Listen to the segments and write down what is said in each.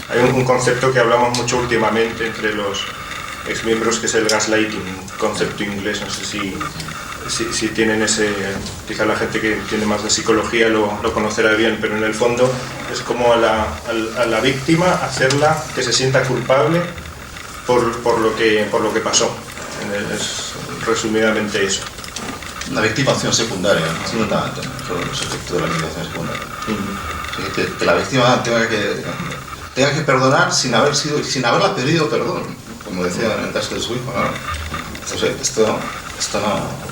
Hay un concepto que hablamos mucho últimamente entre los exmiembros, que es el gaslighting, concepto inglés, no sé si tienen ese, quizá la gente que tiene más de psicología lo conocerá bien, pero en el fondo es como a la víctima hacerla que se sienta culpable por lo que pasó. Es resumidamente eso. La victimación secundaria, absolutamente, sobre los efectos de la victimación secundaria. Que la víctima tenga que perdonar sin haberla pedido perdón, como decía en el caso de su hijo, ¿no? Entonces, esto no...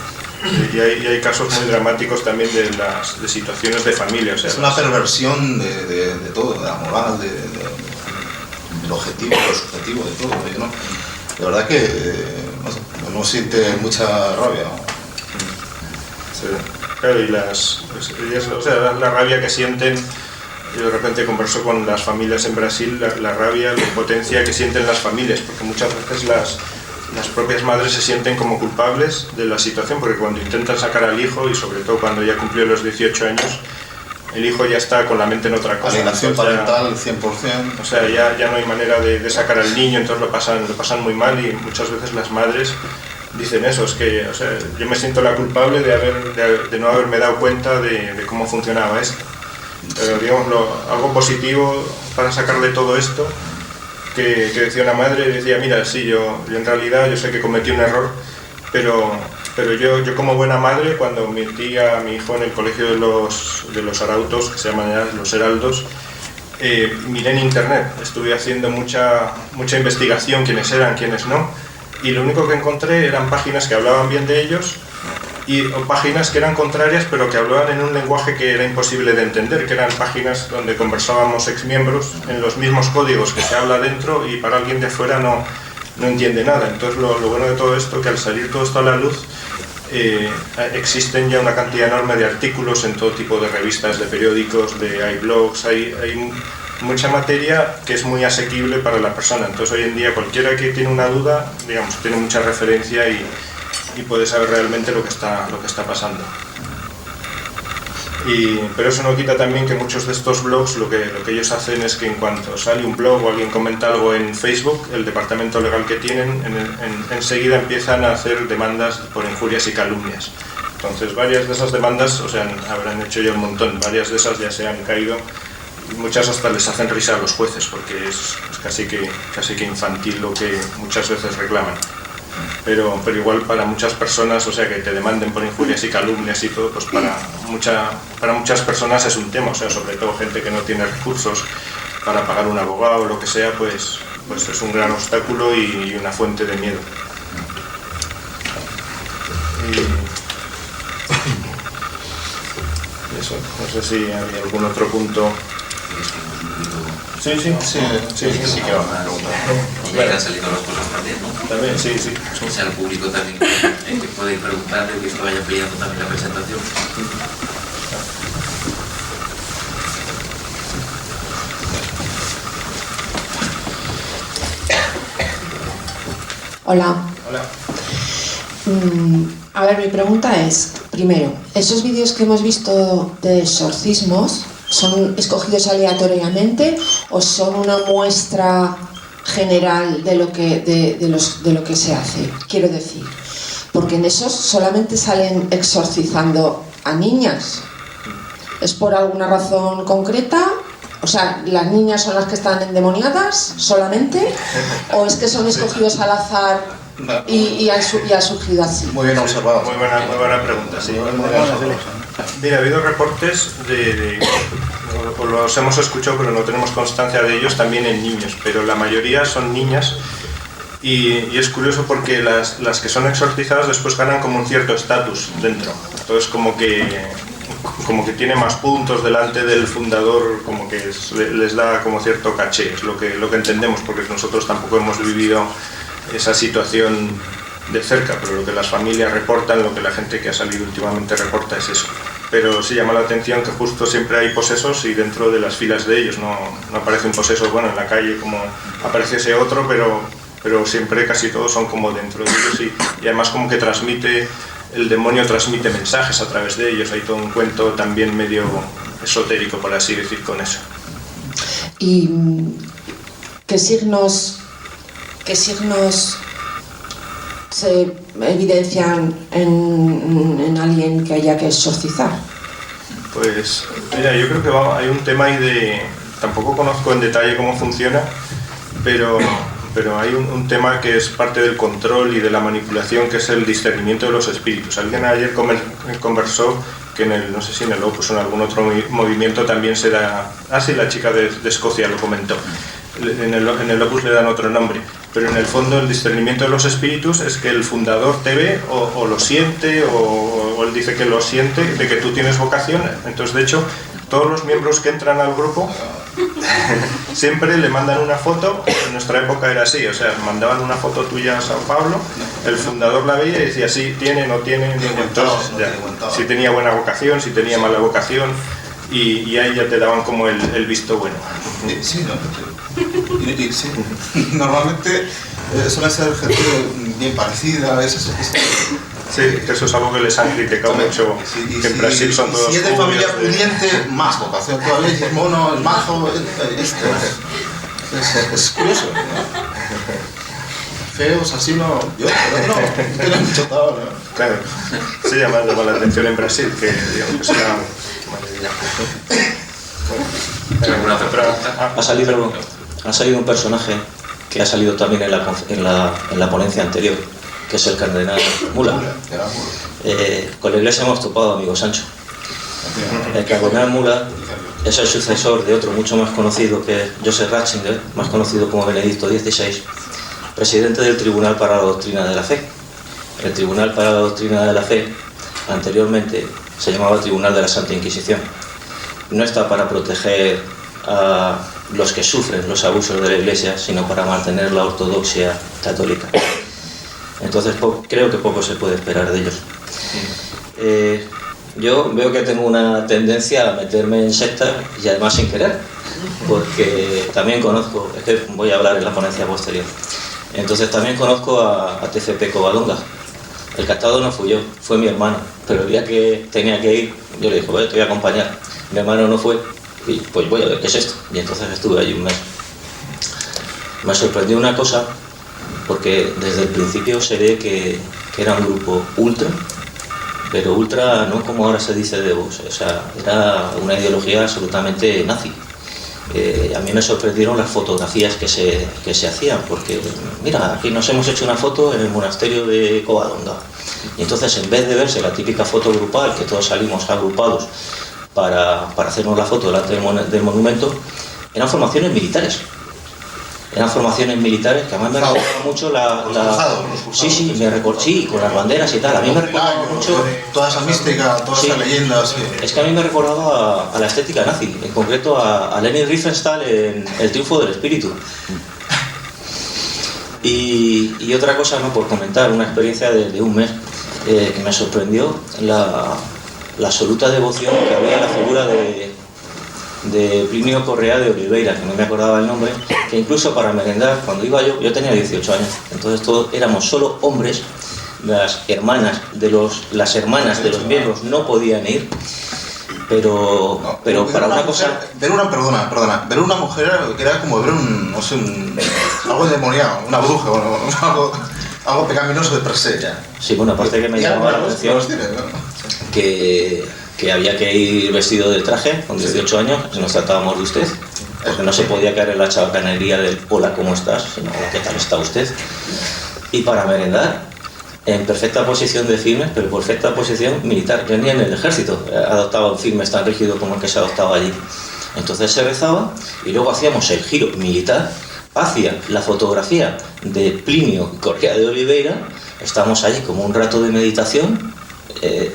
Y hay casos muy dramáticos también de situaciones de familia. O sea, es una perversión de todo, de la moral, del objetivo, del subjetivo, de todo, ¿no? La verdad que uno siente mucha rabia, ¿no? Sí. Claro, y la rabia que sienten, yo de repente converso con las familias en Brasil, la rabia, la impotencia que sienten las familias, porque muchas veces las propias madres se sienten como culpables de la situación, porque cuando intentan sacar al hijo, y sobre todo cuando ya cumplió los 18 años, el hijo ya está con la mente en otra cosa. Alienación parental, 100%. O sea, ya no hay manera de sacar al niño, entonces lo pasan muy mal, y muchas veces las madres dicen eso, es que, o sea, yo me siento la culpable de no haberme dado cuenta de cómo funcionaba esto. Pero digamos, algo positivo para sacar de todo esto, que decía una madre, decía, mira, sí, yo en realidad yo sé que cometí un error, pero yo como buena madre, cuando metí a mi hijo en el colegio de los arautos, que se llaman ya los heraldos, miré en internet, estuve haciendo mucha investigación, quiénes eran, quiénes no, y lo único que encontré eran páginas que hablaban bien de ellos, o páginas que eran contrarias, pero que hablaban en un lenguaje que era imposible de entender, que eran páginas donde conversábamos exmiembros en los mismos códigos que se habla dentro, y para alguien de fuera no entiende nada. Entonces lo bueno de todo esto, que al salir todo esto a la luz, existen ya una cantidad enorme de artículos en todo tipo de revistas, de periódicos, hay blogs, hay mucha materia que es muy asequible para la persona. Entonces hoy en día cualquiera que tiene una duda, digamos, tiene mucha referencia y puede saber realmente lo que está pasando. Pero eso no quita también que muchos de estos blogs lo que ellos hacen es que en cuanto sale un blog o alguien comenta algo en Facebook, el departamento legal que tienen enseguida empiezan a hacer demandas por injurias y calumnias. Entonces varias de esas demandas, o sea, habrán hecho ya un montón, varias de esas ya se han caído, y muchas hasta les hacen risa a los jueces, porque es casi que infantil lo que muchas veces reclaman. Pero igual para muchas personas, o sea, que te demanden por injurias y calumnias y todo, pues para muchas personas es un tema, o sea, sobre todo gente que no tiene recursos para pagar un abogado o lo que sea, pues es un gran obstáculo y una fuente de miedo. Y eso, no sé si hay algún otro punto. Sí, que van a preguntar. Y ya han salido las cosas también, ¿no? También, sí. O sea, el público también que puede ir preguntando y que esto vaya pillando también la presentación. Hola. Hola. A ver, mi pregunta es, primero, ¿esos vídeos que hemos visto de exorcismos son escogidos aleatoriamente o son una muestra general de lo que se hace? Quiero decir, porque en esos solamente salen exorcizando a niñas. ¿Es por alguna razón concreta? O sea, ¿las niñas son las que están endemoniadas solamente? ¿O es que son escogidos al azar y han surgido así? Muy bien observado. Muy buena pregunta, sí. Mira, ha habido reportes o los hemos escuchado, pero no tenemos constancia de ellos, también en niños, pero la mayoría son niñas, y es curioso porque las que son exorcizadas después ganan como un cierto estatus dentro. Entonces como que tiene más puntos delante del fundador, como que les da como cierto caché, es lo que entendemos, porque nosotros tampoco hemos vivido esa situación de cerca, pero lo que las familias reportan, lo que la gente que ha salido últimamente reporta es eso. Pero sí llama la atención que justo siempre hay posesos, y dentro de las filas de ellos no aparece un poseso, bueno, en la calle como aparece ese otro, pero siempre casi todos son como dentro de ellos, y además como que el demonio transmite mensajes a través de ellos. Hay todo un cuento también medio esotérico, por así decir, con eso. Y ¿Qué signos se evidencian en alguien que haya que exorcizar? Pues mira, yo creo que hay un tema ahí de... Tampoco conozco en detalle cómo funciona, pero hay un tema que es parte del control y de la manipulación, que es el discernimiento de los espíritus. Alguien ayer conversó que no sé si en el Opus o en algún otro movimiento también se da... Ah, sí, la chica de Escocia lo comentó. En el Opus le dan otro nombre, pero en el fondo el discernimiento de los espíritus es que el fundador te ve o lo siente, o él dice que lo siente, de que tú tienes vocación. Entonces, de hecho, todos los miembros que entran al grupo siempre le mandan una foto. En nuestra época era así, o sea, mandaban una foto tuya a Sao Paulo, el fundador la veía y decía sí, tiene, no tiene, entonces, si tenía buena vocación, si tenía mala vocación, y ahí ya te daban como el visto bueno. Sí, ¿no? Sí. Normalmente suele ser gente bien parecida. Sí, que eso es algo que les han criticado mucho, que en Brasil son todos... Si es de familia pudiente, más vocación todavía, es mono, es majo, es curioso, ¿no? Feos, así no... Yo no tiene mucho talento, ¿no? Claro, sí, llama la atención en Brasil, que digamos que será... Ha salido un personaje que ha salido también en la ponencia anterior, que es el cardenal Mula. Con la iglesia hemos topado, amigo Sancho. El cardenal Mula es el sucesor de otro mucho más conocido, que es Joseph Ratzinger, más conocido como Benedicto XVI, presidente del Tribunal para la Doctrina de la Fe. El Tribunal para la Doctrina de la Fe anteriormente se llamaba Tribunal de la Santa Inquisición. No está para proteger a los que sufren los abusos de la Iglesia, sino para mantener la ortodoxia católica. Entonces creo que poco se puede esperar de ellos. Yo veo que tengo una tendencia a meterme en sectas, y además sin querer, porque también conozco, es que voy a hablar en la ponencia posterior, entonces también conozco a TCP Covadonga. El captado no fui yo, fue mi hermano, pero el día que tenía que ir, yo le dije, bueno, te voy a acompañar. Mi hermano no fue, y pues voy a ver qué es esto. Y entonces estuve allí un mes. Me sorprendió una cosa, porque desde el principio se ve que era un grupo ultra, pero ultra no como ahora se dice de Vox, o sea, era una ideología absolutamente nazi. A mí me sorprendieron las fotografías que se hacían, porque mira, aquí nos hemos hecho una foto en el monasterio de Covadonga, y entonces en vez de verse la típica foto grupal, que todos salimos agrupados para hacernos la foto delante del monumento, eran formaciones militares. Eran formaciones militares que además me recordaba mucho sí, con las banderas y tal. A mí me recordaba mucho toda esa mística, toda esa leyenda. Sí. Es que a mí me recordaba a la estética nazi, en concreto a Leni Riefenstahl en El triunfo del espíritu. Y otra cosa, ¿no?, por comentar, una experiencia de un mes que me sorprendió, la absoluta devoción que había en la figura de Plinio Correa de Oliveira, que no me acordaba el nombre, que incluso para merendar, cuando iba yo tenía 18 años, entonces todos éramos solo hombres, las hermanas de los miembros no podían ir, pero para una cosa... Ver una mujer era como ver algo endemoniado, una bruja, algo pecaminoso de per se ya. Sí, bueno, aparte que me llamaba la atención que había que ir vestido de traje con 18 años, nos tratábamos de usted, porque no se podía caer en la chabacanería del hola, ¿cómo estás?, sino ¿qué tal está usted? Y para merendar, en perfecta posición de firmes, pero perfecta posición militar. Yo ni en el ejército adoptaba un firmes tan rígido como el que se adoptaba allí. Entonces se rezaba y luego hacíamos el giro militar hacia la fotografía de Plinio Correa de Oliveira. Estábamos allí como un rato de meditación,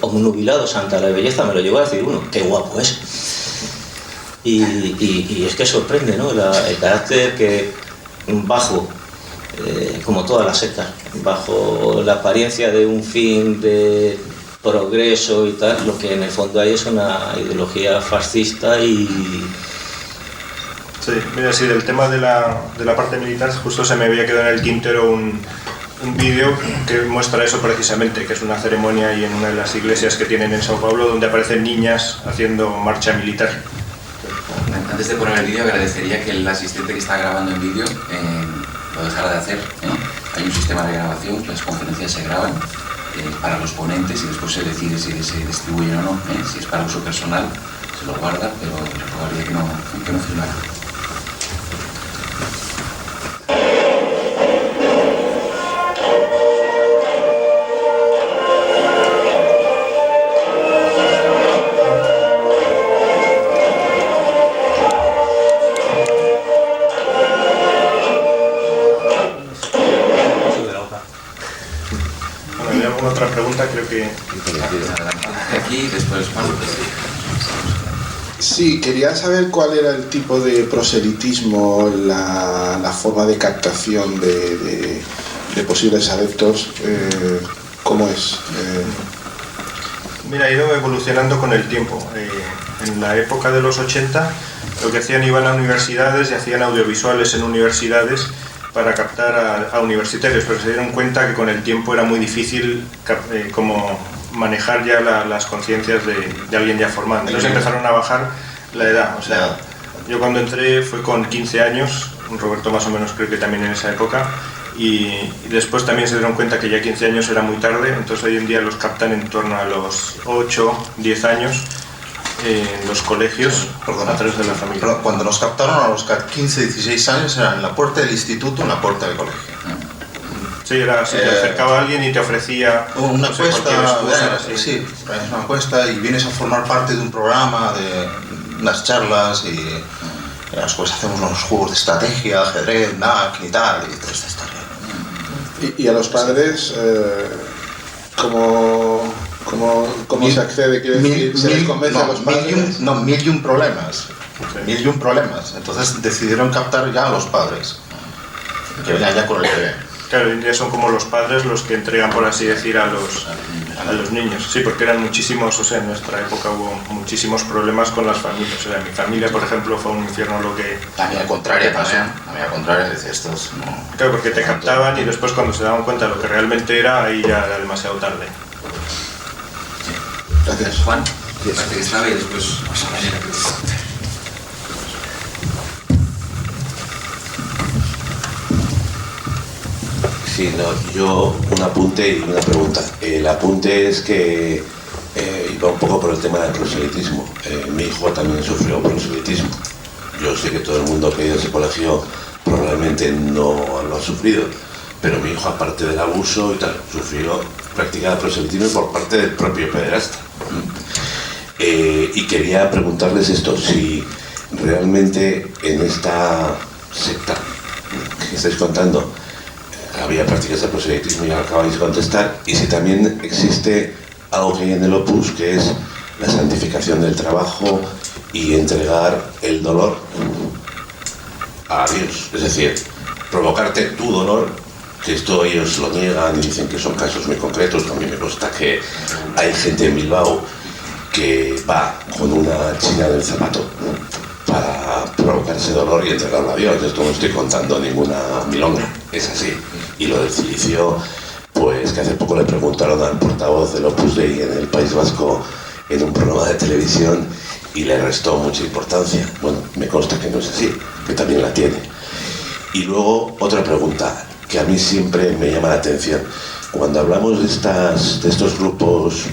obnubilados ante la belleza, me lo llegó a decir uno, qué guapo es. Y es que sorprende, ¿no?, el carácter que bajo, como todas las sectas, bajo la apariencia de un fin de progreso y tal, lo que en el fondo hay es una ideología fascista y... Sí, mira, sí, del tema de la parte militar, justo se me había quedado en el tintero un vídeo que muestra eso precisamente, que es una ceremonia y en una de las iglesias que tienen en Sao Paulo, donde aparecen niñas haciendo marcha militar. Antes de poner el vídeo, agradecería que el asistente que está grabando en vídeo lo dejara de hacer. Hay un sistema de grabación, las conferencias se graban para los ponentes y después se decide si se distribuyen o no. Si es para uso personal, se lo guarda, pero le rogaría que no filmara. Otra pregunta, creo que... Aquí, después Pablo. Sí, quería saber cuál era el tipo de proselitismo, la forma de captación de posibles adeptos, ¿cómo es? Mira, ha ido evolucionando con el tiempo. En la época de los 80, lo que hacían, iban a universidades y hacían audiovisuales en universidades para captar a universitarios, pero se dieron cuenta que con el tiempo era muy difícil como manejar ya las conciencias de alguien ya formado. Entonces empezaron a bajar la edad. O sea, yo cuando entré fue con 15 años, Roberto más o menos creo que también en esa época, y después también se dieron cuenta que ya 15 años era muy tarde, entonces hoy en día los captan en torno a los 8, 10 años en los colegios, a través de la familia. Pero cuando nos captaron a los 15, 16 años era en la puerta del instituto, en la puerta del colegio. Sí, era así, te acercaba a alguien y te ofrecía una encuesta, sí, una encuesta y vienes a formar parte de un programa, de unas charlas y en las cuales hacemos unos juegos de estrategia, ajedrez, NAC y tal, y toda esta historia. Y a los padres, ¿cómo se accede? Quiero decir, ¿se les convence a los padres? Mil y un problemas. Okay. Mil y un problemas. Entonces decidieron captar ya a los padres, que venían ya con el bebé. Claro, hoy en día son como los padres los que entregan, por así decir, a los niños. Sí, porque eran muchísimos, o sea, en nuestra época hubo muchísimos problemas con las familias. O sea, mi familia, por ejemplo, fue un infierno lo que... La mía contraria también. La mía contraria, decía, estos no... Claro, porque te captaban y después cuando se daban cuenta de lo que realmente era, ahí ya era demasiado tarde. Gracias. Juan, parece que estaba y después vamos a ver. Sí, no, yo un apunte y una pregunta. El apunte es que iba un poco por el tema del proselitismo. Mi hijo también sufrió proselitismo. Yo sé que todo el mundo que ha ido a ese colegio probablemente no lo ha sufrido, pero mi hijo, aparte del abuso y tal, sufrió práctica de proselitismo por parte del propio pederasta. Y quería preguntarles esto, si realmente en esta secta que estáis contando había prácticas de proselitismo, y acabáis de contestar, y si también existe algo que hay en el Opus, que es la santificación del trabajo y entregar el dolor a Dios, es decir, provocarte tu dolor, que esto ellos lo niegan y dicen que son casos muy concretos. A mí me consta que hay gente en Bilbao que va con una china del zapato para provocarse dolor y entregarlo a Dios. Esto no estoy contando ninguna milonga, es así. Y lo del cilicio, pues que hace poco le preguntaron al portavoz del Opus Dei en el País Vasco en un programa de televisión y le restó mucha importancia. Bueno, me consta que no es así, que también la tiene. Y luego otra pregunta que a mí siempre me llama la atención. Cuando hablamos de estos grupos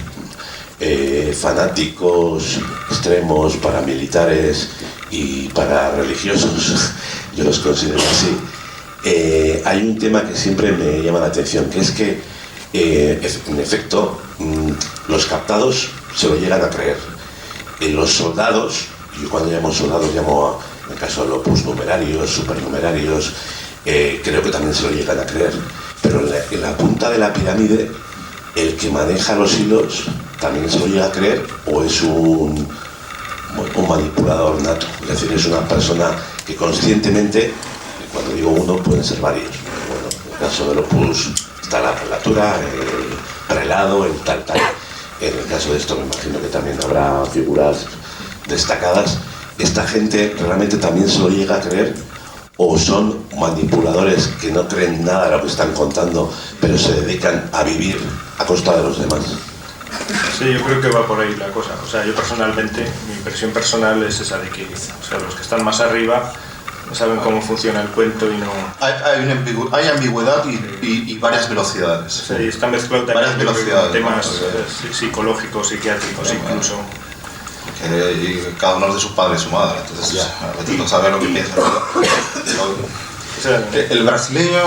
fanáticos, extremos, paramilitares y parareligiosos, yo los considero así, hay un tema que siempre me llama la atención, que es que en efecto los captados se lo llegan a creer. Los soldados, yo cuando llamo soldados llamo, en el caso de Opus, numerarios, supernumerarios, creo que también se lo llegan a creer, pero en la punta de la pirámide el que maneja los hilos también se lo llega a creer, o es un manipulador nato, es decir, es una persona que conscientemente, cuando digo uno pueden ser varios, bueno, en el caso del Opus está la prelatura, el prelado, el tal, en el caso de esto me imagino que también habrá figuras destacadas. ¿Esta gente realmente también se lo llega a creer? ¿O son manipuladores que no creen nada de lo que están contando, pero se dedican a vivir a costa de los demás? Sí, yo creo que va por ahí la cosa. O sea, yo personalmente, mi impresión personal es esa de que, o sea, los que están más arriba no saben cómo funciona el cuento y no... Hay ambigüedad y varias velocidades. O sea, y está mezclado Varias también velocidades, temas ¿no? psicológicos, psiquiátricos incluso. Y cada uno es de su padre y su madre, entonces no saber lo que piensa. O sea, El brasileño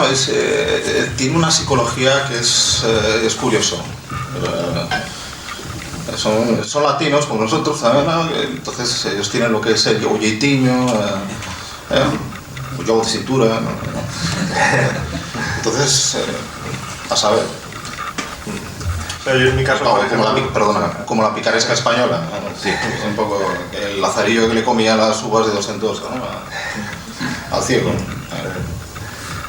tiene una psicología que es curioso. Son latinos como nosotros también, ¿no? Entonces ellos tienen lo que es el jeitinho, el jogo de cintura, ¿no? Entonces, a saber. o sea, yo en mi caso, por ejemplo, como la picaresca española, ¿no? Sí, es un poco el lazarillo que le comía las uvas de 2 en 2, ¿no? Al ciego.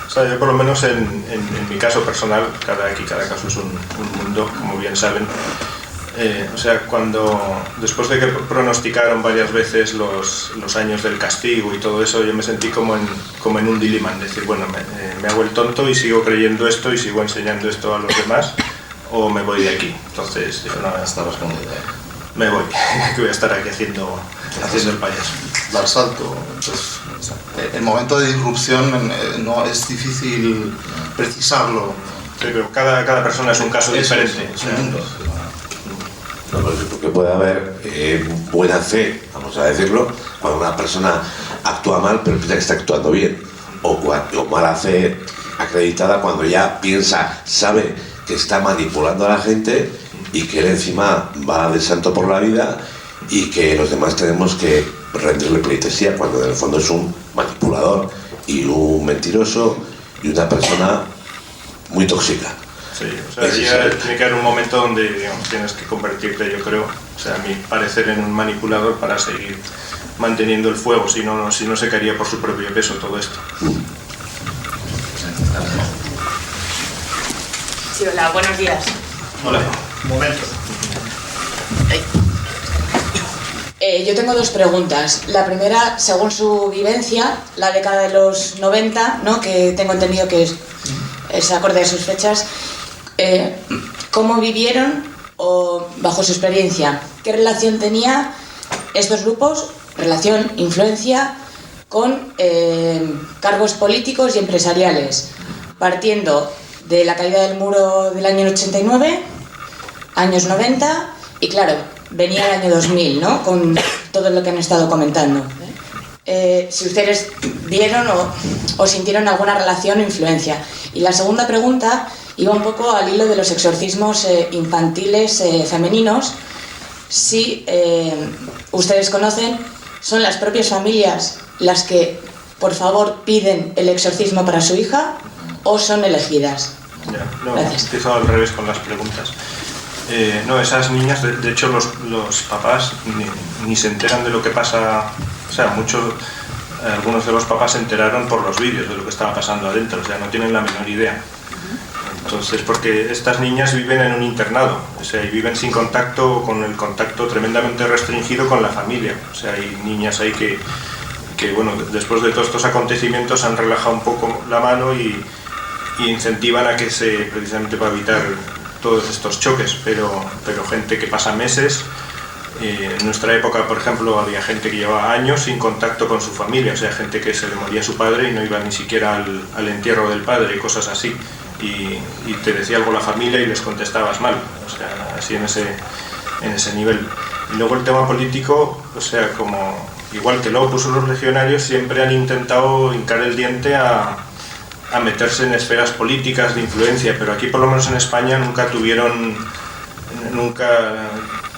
o sea, yo por lo menos en mi caso personal, cada caso es un mundo, como bien saben. O sea, después de que pronosticaron varias veces los años del castigo y todo eso, yo me sentí como en un dilema, decir, bueno, me hago el tonto y sigo creyendo esto y sigo enseñando esto a los demás, o me voy de aquí. Entonces dije, no, Está respondido. me voy, que voy a estar aquí haciendo el payaso. Dar salto. Pues, el momento de disrupción no es difícil precisarlo. Sí, pero cada persona es un caso diferente. Es O sea, un mundo. No, porque puede haber buena fe, vamos a decirlo, cuando una persona actúa mal pero piensa que está actuando bien, o mala fe acreditada cuando ya sabe que está manipulando a la gente y que él encima va de santo por la vida y que los demás tenemos que rendirle pleitesía cuando en el fondo es un manipulador y un mentiroso y una persona muy tóxica. Sí, o sea, tiene que haber un momento donde, digamos, tienes que convertirte, yo creo, o sea, a mi parecer, en un manipulador para seguir manteniendo el fuego, si no se caería por su propio peso todo esto. Sí, hola, buenos días. Hola. Un momento. Yo tengo 2 preguntas. La primera, según su vivencia, la década de los 90, ¿no? Que tengo entendido que es acorde a sus fechas. ¿Cómo vivieron, o bajo su experiencia, qué relación tenía estos grupos, influencia, con cargos políticos y empresariales, partiendo de la caída del muro del año 89, años 90, y claro, venía el año 2000, ¿no? Con todo lo que han estado comentando. Si ustedes vieron o sintieron alguna relación o influencia. Y la segunda pregunta iba un poco al hilo de los exorcismos infantiles femeninos. Si ustedes conocen, son las propias familias las que, por favor, piden el exorcismo para su hija, o son elegidas. Ya, no, Gracias. empiezo al revés con las preguntas. No, esas niñas, de hecho los papás ni se enteran de lo que pasa. O sea, algunos de los papás se enteraron por los vídeos de lo que estaba pasando adentro, o sea, no tienen la menor idea. Entonces, porque estas niñas viven en un internado, o sea, y viven sin contacto, con el contacto tremendamente restringido con la familia. O sea, hay niñas ahí que bueno, después de todos estos acontecimientos han relajado un poco la mano y incentivan a que precisamente para evitar todos estos choques, pero gente que pasa meses. En nuestra época, por ejemplo, había gente que llevaba años sin contacto con su familia, o sea, gente que se le moría su padre y no iba ni siquiera al entierro del padre y cosas así, y te decía algo la familia y les contestabas mal, o sea, así en ese nivel. Y luego el tema político, o sea, igual que luego puso los legionarios, siempre han intentado hincar el diente a meterse en esferas políticas de influencia, pero aquí por lo menos en España nunca tuvieron,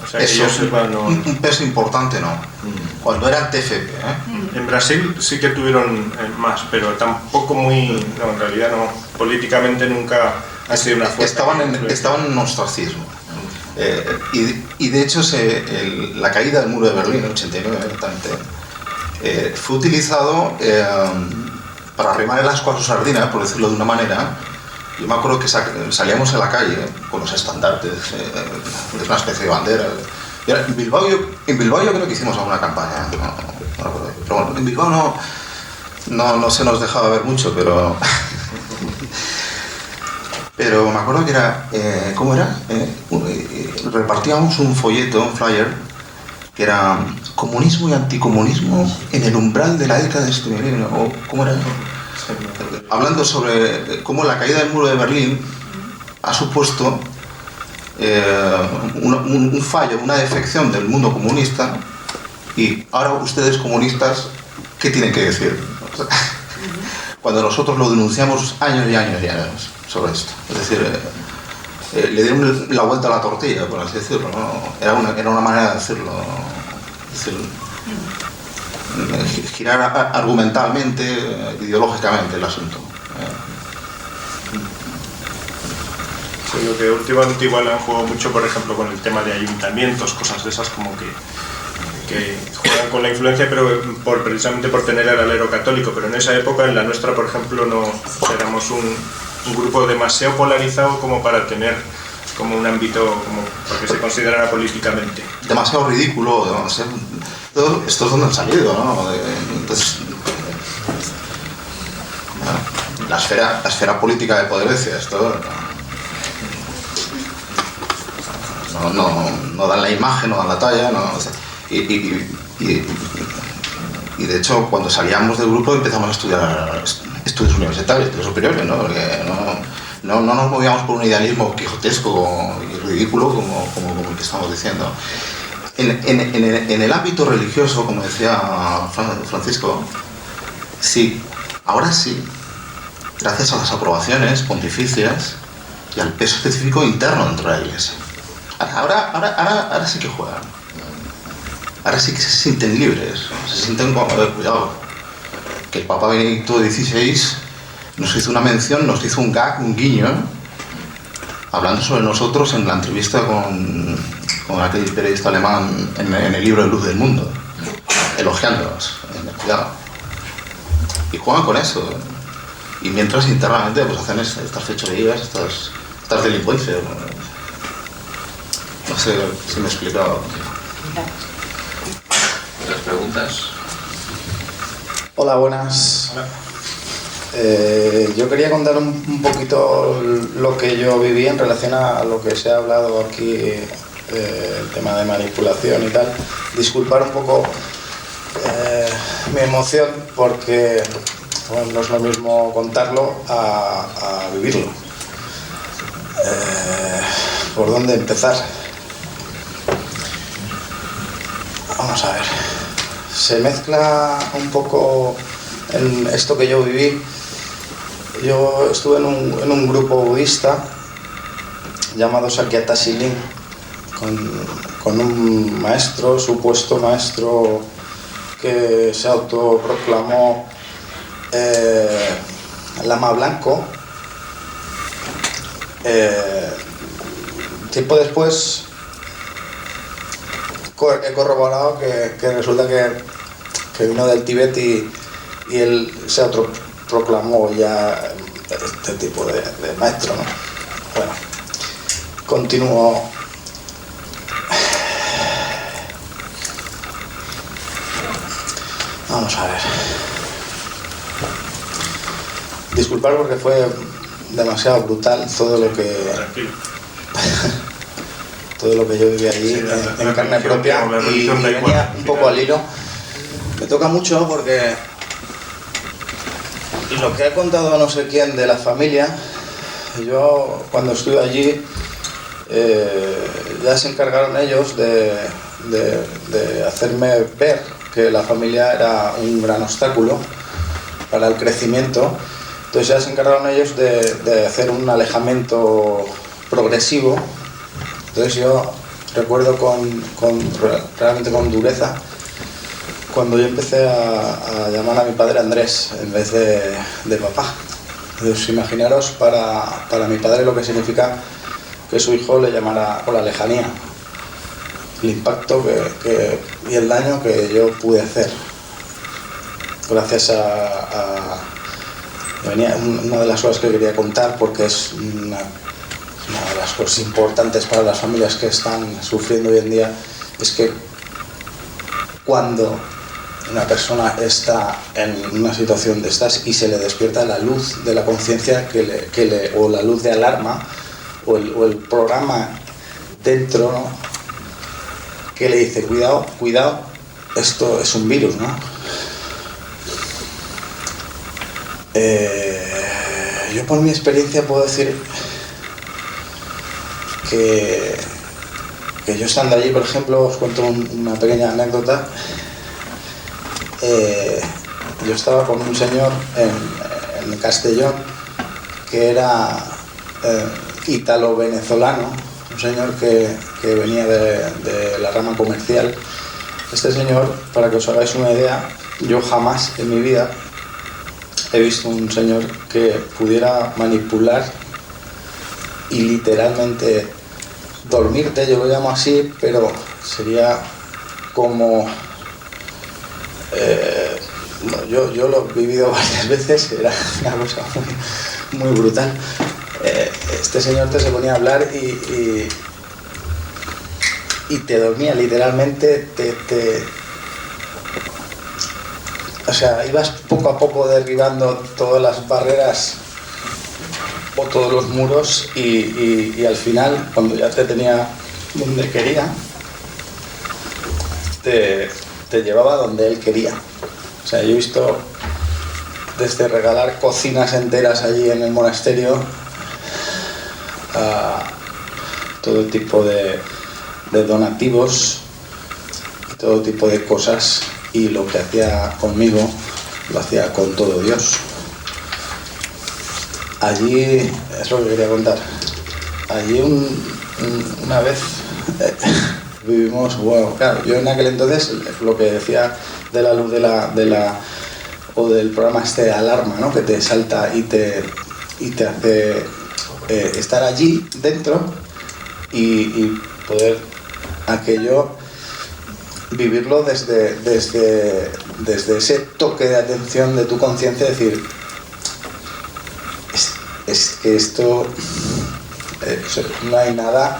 o sea, Eso, que yo sepa, no. un peso importante no. Cuando era el TFP, En Brasil sí que tuvieron más, pero tampoco muy, no, en realidad no, políticamente nunca ha sido una fuerza. estaban en ostracismo. Y de hecho la caída del muro de Berlín en 89 fue utilizado para arrimar el ascua a su sardina, por decirlo de una manera. Yo me acuerdo que salíamos a la calle con los estandartes, es una especie de bandera. En Bilbao yo creo que hicimos alguna campaña, no recuerdo. Pero bueno, en Bilbao no se nos dejaba ver mucho, pero pero me acuerdo que era, ¿cómo era? Repartíamos un folleto, un flyer, que era comunismo y anticomunismo en el umbral de la década de este milenio, o ¿cómo era? Hablando sobre cómo la caída del muro de Berlín ha supuesto un fallo, una defección del mundo comunista, y ahora ustedes comunistas, ¿qué tienen que decir? O sea, cuando nosotros lo denunciamos años y años y años sobre esto, es decir, le dieron la vuelta a la tortilla, por así decirlo, ¿no? Era una manera de decirlo, es decir, girar argumentalmente, ideológicamente el asunto. Sí, lo que últimamente igual han jugado mucho, por ejemplo, con el tema de ayuntamientos, cosas de esas como que juegan con la influencia, pero precisamente por tener el alero católico. Pero en esa época, en la nuestra, por ejemplo, no éramos un grupo demasiado polarizado como para tener como un ámbito como porque se considerara políticamente. Demasiado ridículo, demasiado... Esto es donde han salido, ¿no? Entonces, la esfera política de Poderecia, esto no dan la imagen, no dan la talla, no, o sea, y de hecho cuando salíamos del grupo empezamos a estudiar estudios universitarios, estudios superiores, ¿no? Porque no nos movíamos por un idealismo quijotesco y ridículo como el que estamos diciendo. En el ámbito religioso, como decía Francisco, sí, ahora sí, gracias a las aprobaciones pontificias y al peso específico interno dentro de la Iglesia. Ahora sí que juegan. Ahora sí que se sienten libres, se sienten como, cuidado, que el Papa Benedicto XVI nos hizo una mención, nos hizo un gag, un guiño, hablando sobre nosotros en la entrevista con aquel periodista alemán en el libro de Luz del Mundo, elogiándonos, cuidado. Y juegan con eso. Y mientras internamente pues hacen estas fechorías, estas delincuencias. No sé si me he explicado. ¿Otras preguntas? Hola, buenas. Hola. Yo quería contar un poquito lo que yo viví en relación a lo que se ha hablado aquí, el tema de manipulación y tal. Disculpar un poco mi emoción porque bueno, no es lo mismo contarlo a vivirlo. ¿Por dónde empezar? Vamos a ver. Se mezcla un poco en esto que yo viví. Yo estuve en un grupo budista llamado Sakyata Shilin con un maestro, supuesto maestro, que se autoproclamó Lama Blanco. Tiempo después he corroborado que resulta que vino del Tíbet y él se autoproclamó ya este tipo de maestro, ¿no? Bueno, continúo. Vamos a ver. Disculpar porque fue demasiado brutal todo lo que... Tranquilo. todo lo que yo viví allí en carne propia y venía un poco al hilo. Me toca mucho porque lo que ha contado no sé quién de la familia, yo cuando estuve allí ya se encargaron ellos de hacerme ver que la familia era un gran obstáculo para el crecimiento. Entonces ya se encargaron ellos de hacer un alejamiento progresivo. Entonces yo recuerdo realmente con dureza cuando yo empecé a llamar a mi padre Andrés en vez de papá. Entonces imaginaros para mi padre lo que significa que su hijo le llamara con la lejanía, el impacto y el daño que yo pude hacer gracias venía una de las cosas que quería contar porque es una de las cosas importantes para las familias que están sufriendo hoy en día, es que cuando una persona está en una situación de estas y se le despierta la luz de la conciencia o la luz de alarma o el programa dentro, ¿no? Que le dice cuidado, cuidado, esto es un virus, ¿no? Yo por mi experiencia puedo decir que yo estando allí, por ejemplo, os cuento una pequeña anécdota. Yo estaba con un señor en Castellón que era ítalo-venezolano, un señor que venía de la rama comercial. Este señor, para que os hagáis una idea, yo jamás en mi vida he visto un señor que pudiera manipular y literalmente dormirte, yo lo llamo así, pero sería como... yo lo he vivido varias veces, era una cosa muy brutal. Este señor se ponía a hablar y te dormía literalmente, o sea, ibas poco a poco derribando todas las barreras o todos los muros y al final, cuando ya te tenía donde quería, te llevaba donde él quería. O sea, yo he visto desde regalar cocinas enteras allí en el monasterio a todo tipo de donativos y todo tipo de cosas, y lo que hacía conmigo lo hacía con todo Dios. Allí, es lo que quería contar, allí una vez vivimos, bueno, claro, yo en aquel entonces, lo que decía de la luz o del programa este de alarma, ¿no? Que te salta y te hace estar allí dentro y poder aquello vivirlo desde ese toque de atención de tu conciencia, decir, es que esto no hay nada,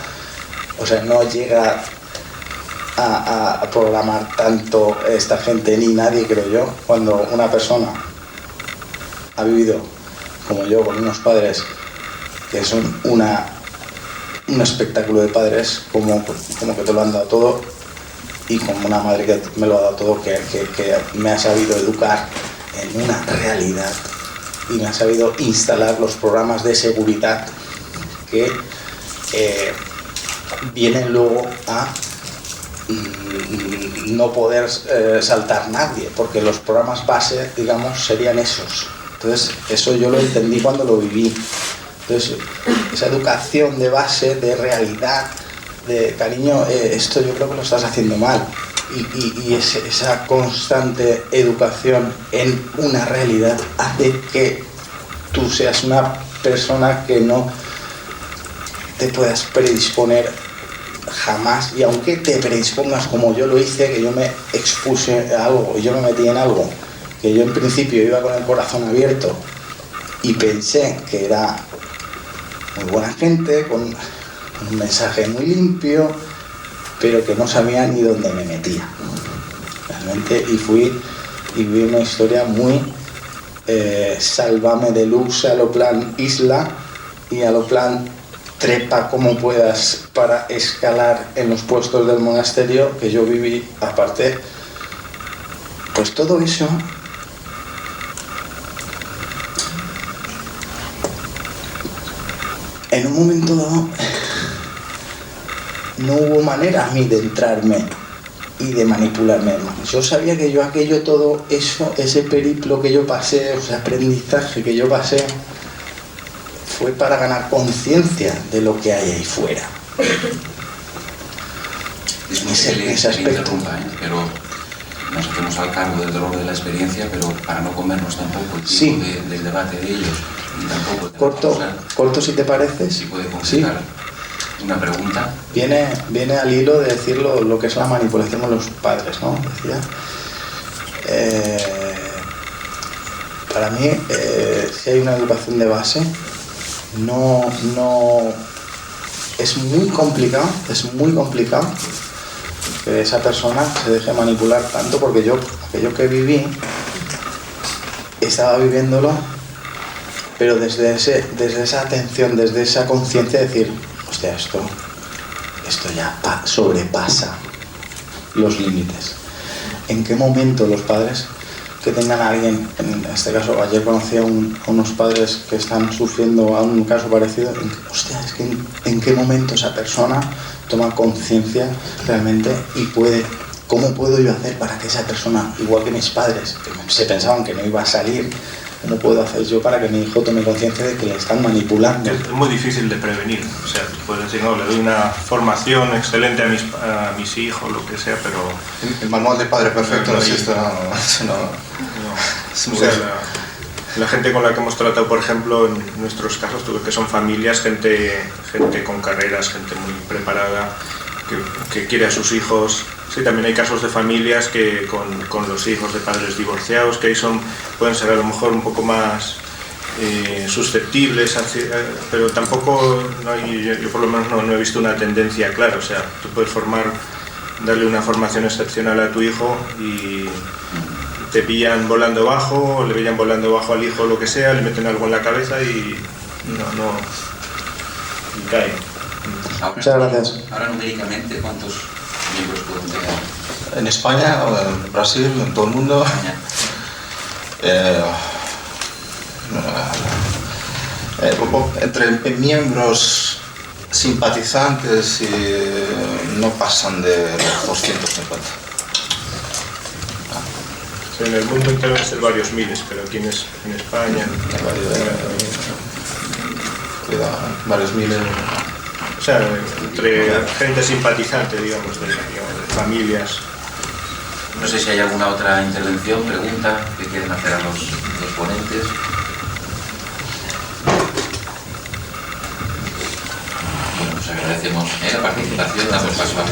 o sea, no llega a programar tanto esta gente ni nadie, creo yo. Cuando una persona ha vivido como yo con unos padres que son un espectáculo de padres, como que te lo han dado todo, y como una madre que me lo ha dado todo, que me ha sabido educar en una realidad y me ha sabido instalar los programas de seguridad que vienen luego a no poder saltar nadie, porque los programas base, digamos, serían esos. Entonces, eso yo lo entendí cuando lo viví. Entonces, esa educación de base, de realidad, de cariño, esto yo creo que lo estás haciendo mal. Y esa constante educación en una realidad hace que tú seas una persona que no te puedas predisponer jamás, y aunque te predispongas como yo lo hice, que yo me expuse a algo, yo me metí en algo, que yo en principio iba con el corazón abierto y pensé que era muy buena gente, con un mensaje muy limpio, pero que no sabía ni dónde me metía realmente, y fui y vi una historia muy sálvame deluxe a lo plan isla y a lo plan trepa como puedas para escalar en los puestos del monasterio que yo viví. Aparte, pues todo eso en un momento dado no hubo manera a mí de entrarme y de manipularme más. Yo sabía que yo aquello, todo eso, ese periplo que yo pasé, ese aprendizaje que yo pasé, fue para ganar conciencia de lo que hay ahí fuera. Ese aspecto. Pero nos hacemos al cargo del dolor de la experiencia, pero para no comernos tampoco el tiempo del debate de ellos, ni tampoco corto si te parece. Si puede completar una pregunta. Viene al hilo de decir lo que es la manipulación con los padres, ¿no? Decía. Para mí, si hay una educación de base, no es muy complicado que esa persona se deje manipular tanto, porque yo, aquello que viví, estaba viviéndolo, pero desde esa atención, desde esa conciencia de decir, hostia, esto ya sobrepasa los límites. ¿En qué momento los padres que tengan a alguien, en este caso ayer conocí a unos padres que están sufriendo a un caso parecido, hostia, es que en qué momento esa persona toma conciencia realmente y cómo puedo yo hacer para que esa persona, igual que mis padres, que se pensaban que no iba a salir, ¿cómo puedo hacer yo para que mi hijo tome conciencia de que le están manipulando? Es muy difícil de prevenir, o sea, puedes decir, no, le doy una formación excelente a mis hijos, lo que sea, pero... El manual de padre perfecto no existe, O sea, la gente con la que hemos tratado, por ejemplo, en nuestros casos, que son familias, gente con carreras, gente muy preparada, que quiere a sus hijos. Sí, también hay casos de familias que con los hijos de padres divorciados, que ahí pueden ser a lo mejor un poco más susceptibles, pero tampoco yo por lo menos no he visto una tendencia clara. O sea, tú puedes darle una formación excepcional a tu hijo y te pillan volando bajo, o le pillan volando bajo al hijo, lo que sea, le meten algo en la cabeza y cae. Muchas gracias. Ahora numéricamente, ¿cuántos miembros pueden tener? En España, o en Brasil, en todo el mundo, entre miembros simpatizantes y no pasan de los 250. En el mundo entero es varios miles, pero aquí en España... Varios miles. O sea, entre gente simpatizante, digamos, de familias. No sé si hay alguna otra intervención, pregunta que quieren hacer a los ponentes. Bueno, pues agradecemos la participación, damos paso a la